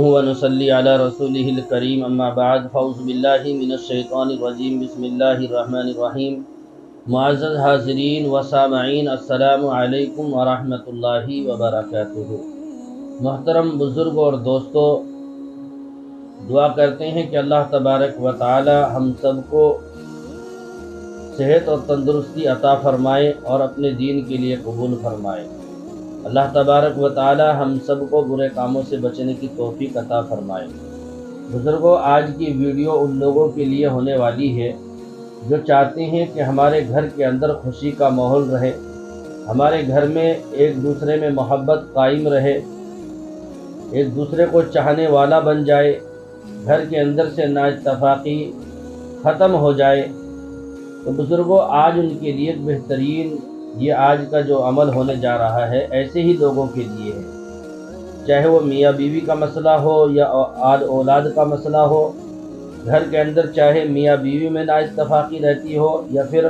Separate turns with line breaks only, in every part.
نحمده ونصلي على رسوله الكريم اما بعد فاعوذ باللہ من الشیطان الرجیم بسم اللہ الرحمن الرحیم۔ معزز حاضرین و سامعین، السلام علیکم ورحمۃ اللہ وبرکاتہ۔ محترم بزرگوں اور دوستو، دعا کرتے ہیں کہ اللہ تبارک و تعالی ہم سب کو صحت اور تندرستی عطا فرمائے اور اپنے دین کے لیے قبول فرمائے۔ اللہ تبارک و تعالی ہم سب کو برے کاموں سے بچنے کی توفیق عطا فرمائے۔ بزرگوں، آج کی ویڈیو ان لوگوں کے لیے ہونے والی ہے جو چاہتے ہیں کہ ہمارے گھر کے اندر خوشی کا ماحول رہے، ہمارے گھر میں ایک دوسرے میں محبت قائم رہے، ایک دوسرے کو چاہنے والا بن جائے، گھر کے اندر سے نااتفاقی ختم ہو جائے۔ تو بزرگوں، آج ان کے لیے ایک بہترین یہ آج کا جو عمل ہونے جا رہا ہے ایسے ہی لوگوں کے لیے ہے، چاہے وہ میاں بیوی کا مسئلہ ہو یا اولاد کا مسئلہ ہو، گھر کے اندر چاہے میاں بیوی میں نااتفاقی رہتی ہو یا پھر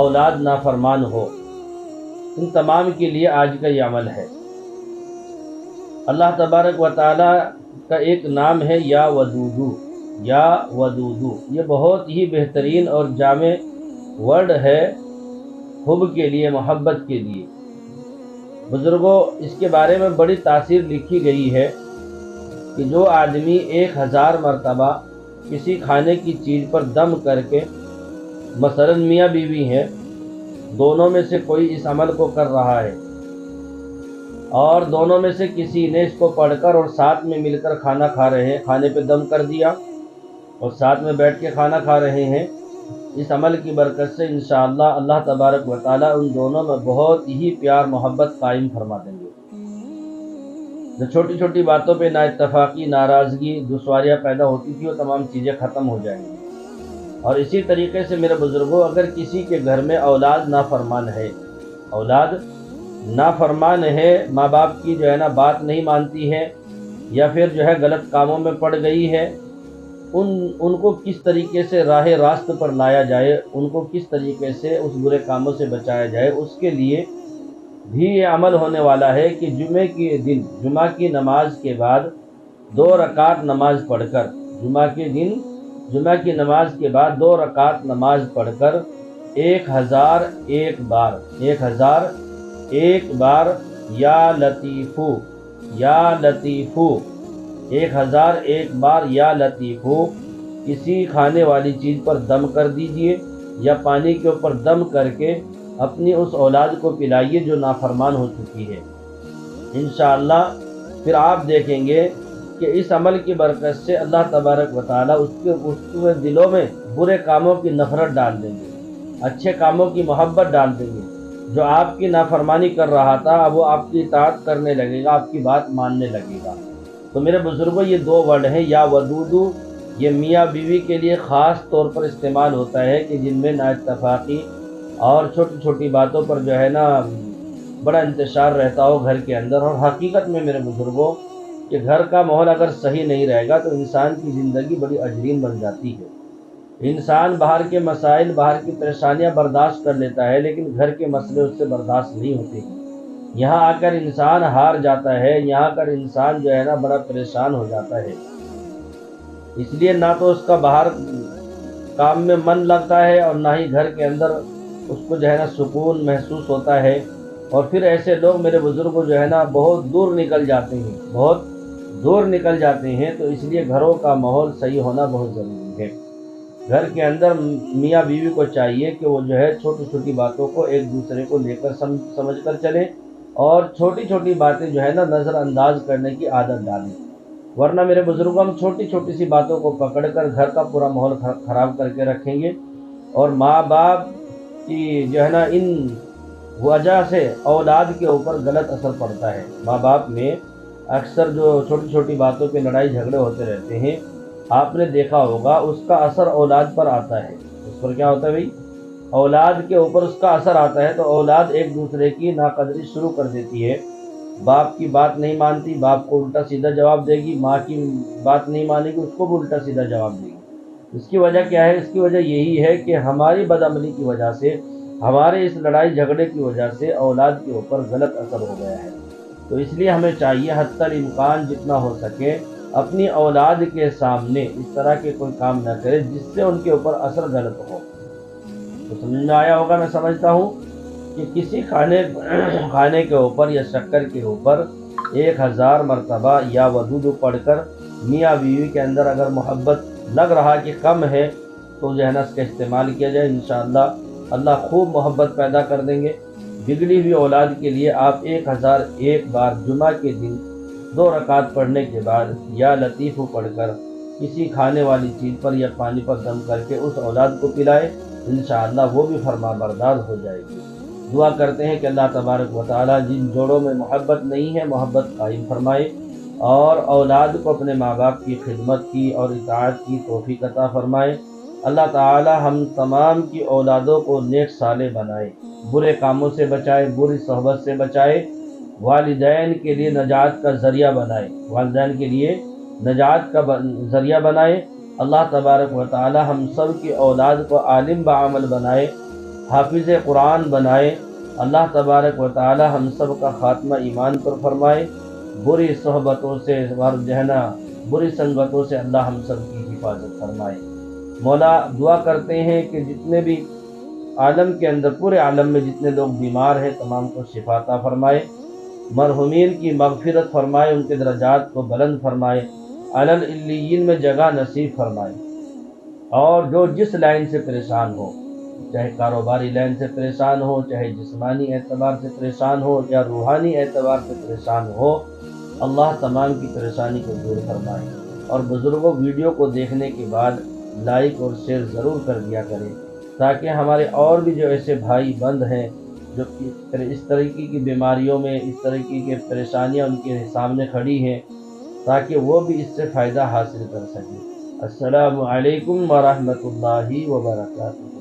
اولاد نافرمان ہو، ان تمام کے لیے آج کا یہ عمل ہے۔ اللہ تبارک و تعالی کا ایک نام ہے یا ودودو، یا ودودو، یہ بہت ہی بہترین اور جامع ورڈ ہے حب کے لیے، محبت کے لیے۔ بزرگوں، اس کے بارے میں بڑی تاثیر لکھی گئی ہے کہ جو آدمی 1000 مرتبہ کسی کھانے کی چیز پر دم کر کے، مثلا میاں بیوی ہیں، دونوں میں سے کوئی اس عمل کو کر رہا ہے اور دونوں میں سے کسی نے اس کو پڑھ کر اور ساتھ میں مل کر کھانا کھا رہے ہیں، کھانے پہ دم کر دیا اور ساتھ میں بیٹھ کے کھانا کھا رہے ہیں، اس عمل کی برکت سے انشاءاللہ اللہ تبارک و تعالیٰ ان دونوں میں بہت ہی پیار محبت قائم فرما دیں گے۔ جو چھوٹی چھوٹی باتوں پہ نااتفاقی، ناراضگی، دشواریاں پیدا ہوتی تھی، وہ تمام چیزیں ختم ہو جائیں گی۔ اور اسی طریقے سے میرے بزرگوں، اگر کسی کے گھر میں اولاد نافرمان ہے، اولاد نافرمان ہے، ماں باپ کی جو ہے نا بات نہیں مانتی ہے یا پھر جو ہے غلط کاموں میں پڑ گئی ہے، ان کو کس طریقے سے راہ راست پر لایا جائے، ان کو کس طریقے سے اس برے کاموں سے بچایا جائے، اس کے لیے بھی یہ عمل ہونے والا ہے کہ جمعے کے دن جمعہ کی نماز کے بعد 2 رکعت نماز پڑھ کر، جمعہ کے دن جمعہ کی نماز کے بعد 2 رکعت نماز پڑھ کر 1001 بار یا لطیفو، یا لطیفو، 1001 بار یا لطیفو کسی کھانے والی چیز پر دم کر دیجئے یا پانی کے اوپر دم کر کے اپنی اس اولاد کو پلائیے جو نافرمان ہو چکی ہے۔ انشاءاللہ پھر آپ دیکھیں گے کہ اس عمل کی برکت سے اللہ تبارک و تعالیٰ اس کے دلوں میں برے کاموں کی نفرت ڈال دیں گے، اچھے کاموں کی محبت ڈال دیں گے۔ جو آپ کی نافرمانی کر رہا تھا اب وہ آپ کی اطاعت کرنے لگے گا، آپ کی بات ماننے لگے گا۔ تو میرے بزرگوں، یہ 2 ورڈ ہیں یا ودودو، یہ میاں بیوی کے لیے خاص طور پر استعمال ہوتا ہے کہ جن میں نااتفاقی اور چھوٹی چھوٹی باتوں پر جو ہے نا بڑا انتشار رہتا ہو گھر کے اندر۔ اور حقیقت میں میرے بزرگوں کہ گھر کا ماحول اگر صحیح نہیں رہے گا تو انسان کی زندگی بڑی عجرین بن جاتی ہے۔ انسان باہر کے مسائل، باہر کی پریشانیاں برداشت کر لیتا ہے لیکن گھر کے مسئلے اس سے برداشت نہیں ہوتے ہیں۔ یہاں آ کر انسان ہار جاتا ہے، یہاں کر انسان جو ہے نا بڑا پریشان ہو جاتا ہے، اس لیے نہ تو اس کا باہر کام میں من لگتا ہے اور نہ ہی گھر کے اندر اس کو جو ہے نا سکون محسوس ہوتا ہے۔ اور پھر ایسے لوگ میرے بزرگوں جو ہے نا بہت دور نکل جاتے ہیں، بہت دور نکل جاتے ہیں۔ تو اس لیے گھروں کا ماحول صحیح ہونا بہت ضروری ہے۔ گھر کے اندر میاں بیوی کو چاہیے کہ وہ جو ہے چھوٹی چھوٹی باتوں کو ایک دوسرے کو لے کر سمجھ کر چلیں اور چھوٹی چھوٹی باتیں جو ہے نا نظر انداز کرنے کی عادت ڈالیں، ورنہ میرے بزرگوں ہم چھوٹی چھوٹی سی باتوں کو پکڑ کر گھر کا پورا ماحول خراب کر کے رکھیں گے۔ اور ماں باپ کی جو ہے نا ان وجہ سے اولاد کے اوپر غلط اثر پڑتا ہے۔ ماں باپ میں اکثر جو چھوٹی چھوٹی باتوں پہ لڑائی جھگڑے ہوتے رہتے ہیں، آپ نے دیکھا ہوگا اس کا اثر اولاد پر آتا ہے۔ اس پر کیا ہوتا ہے بھائی؟ اولاد کے اوپر اس کا اثر آتا ہے، تو اولاد ایک دوسرے کی ناقدری شروع کر دیتی ہے۔ باپ کی بات نہیں مانتی، باپ کو الٹا سیدھا جواب دے گی، ماں کی بات نہیں مانے گی، اس کو بھی الٹا سیدھا جواب دے گی۔ اس کی وجہ کیا ہے؟ اس کی وجہ یہی ہے کہ ہماری بدعملی کی وجہ سے، ہمارے اس لڑائی جھگڑے کی وجہ سے اولاد کے اوپر غلط اثر ہو گیا ہے۔ تو اس لیے ہمیں چاہیے حتی الامکان جتنا ہو سکے اپنی اولاد کے سامنے اس طرح کے کوئی کام نہ کرے جس سے ان کے اوپر اثر غلط ہو۔ تو سمجھ میں آیا ہوگا میں سمجھتا ہوں کہ کسی کھانے کے اوپر یا شکر کے اوپر 1000 مرتبہ یا ودود پڑھ کر میاں بیوی کے اندر اگر محبت لگ رہا کہ کم ہے تو جو ہے نا اس کا استعمال کیا جائے، انشاءاللہ اللہ خوب محبت پیدا کر دیں گے۔ بگڑی ہوئی اولاد کے لیے آپ 1001 بار جمعہ کے دن 2 رکعت پڑھنے کے بعد یا لطیف پڑھ کر کسی کھانے والی چیز پر یا پانی پر دم کر کے اس اولاد کو پلائے، انشاءاللہ وہ بھی فرما بردار ہو جائے گی۔ دعا کرتے ہیں کہ اللہ تبارک و تعالی جن جوڑوں میں محبت نہیں ہے محبت قائم فرمائے، اور اولاد کو اپنے ماں باپ کی خدمت کی اور اطاعت کی توفیق عطا فرمائے۔ اللہ تعالی ہم تمام کی اولادوں کو نیک صالح بنائے، برے کاموں سے بچائے، بری صحبت سے بچائے، والدین کے لیے نجات کا ذریعہ بنائے، والدین کے لیے نجات کا ذریعہ بنائے۔ اللہ تبارک و تعالی ہم سب کی اولاد کو عالم بعمل بنائے، حافظ قرآن بنائے۔ اللہ تبارک و تعالی ہم سب کا خاتمہ ایمان پر فرمائے، بری صحبتوں سے اور بری سنگتوں سے اللہ ہم سب کی حفاظت فرمائے۔ مولا دعا کرتے ہیں کہ جتنے بھی عالم کے اندر، پورے عالم میں جتنے لوگ بیمار ہیں تمام کو شفا عطا فرمائے، مرحومین کی مغفرت فرمائے، ان کے درجات کو بلند فرمائے، اعلی العلیین میں جگہ نصیب فرمائے۔ اور جو جس لائن سے پریشان ہو، چاہے کاروباری لائن سے پریشان ہو، چاہے جسمانی اعتبار سے پریشان ہو یا روحانی اعتبار سے پریشان ہو، اللہ تمام کی پریشانی کو دور فرمائے۔ اور بزرگوں ویڈیو کو دیکھنے کے بعد لائک اور شیئر ضرور کر دیا کریں تاکہ ہمارے اور بھی جو ایسے بھائی بند ہیں جو اس طریقے کی بیماریوں میں، اس طریقے کی پریشانیاں ان کے سامنے کھڑی ہیں، تاکہ وہ بھی اس سے فائدہ حاصل کر سکیں۔ السلام علیکم ورحمۃ اللہ وبرکاتہ۔